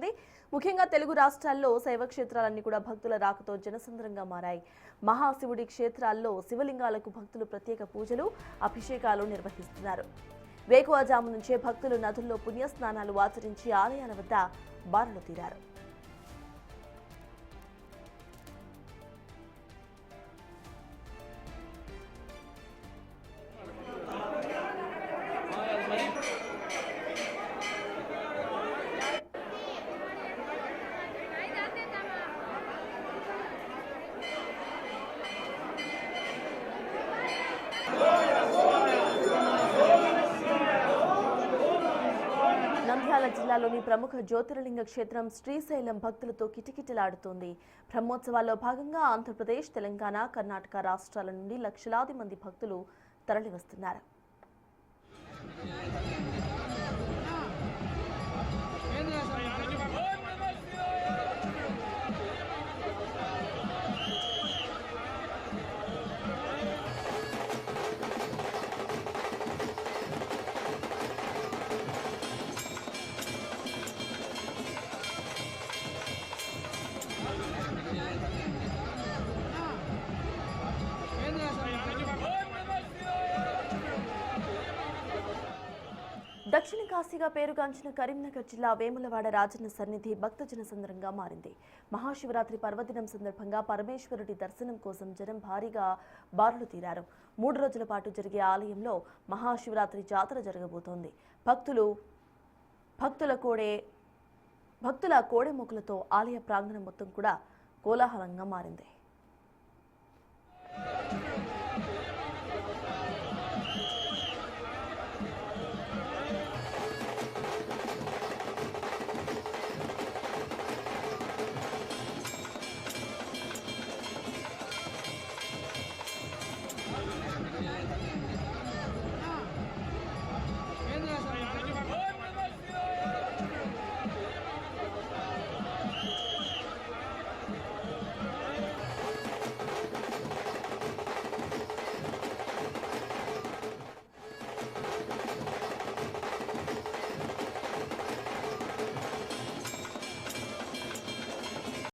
నెలకొంది. ముఖ్యంగా తెలుగు రాష్ట్రాల్లో శైవ క్షేత్రాలన్నీ కూడా భక్తుల రాకతో జనసంద్రంగా మారాయి. మహాశివుడి క్షేత్రాల్లో శివలింగాలకు భక్తులు ప్రత్యేక పూజలు, అభిషేకాలు నిర్వహిస్తున్నారు. వేకువజాము నుంచే భక్తులు నదుల్లో పుణ్యస్నానాలు ఆచరించి ఆలయాల వద్ద బారులు తీరారు. నంద్యాల జిల్లాలోని ప్రముఖ జ్యోతిర్లింగ క్షేత్రం శ్రీశైలం భక్తులతో కిటకిటలాడుతోంది. బ్రహ్మోత్సవాల్లో భాగంగా ఆంధ్రప్రదేశ్, తెలంగాణ, కర్ణాటక రాష్ట్రాల నుండి లక్షలాది మంది భక్తులు తరలివస్తున్నారు. దక్షిణ కాశీగా పేరుగాంచిన కరీంనగర్ జిల్లా వేములవాడ రాజన్న సన్నిధి భక్తజన సంద్రంగా మారింది. మహాశివరాత్రి పర్వదినం సందర్భంగా పరమేశ్వరుడి దర్శనం కోసం జనం భారీగా బారులు తీరారు. 3 రోజుల పాటు జరిగే ఆలయంలో మహాశివరాత్రి జాతర జరగబోతోంది. భక్తుల కోడెమొక్కులతో ఆలయ ప్రాంగణం మొత్తం కూడా కోలాహలంగా మారింది.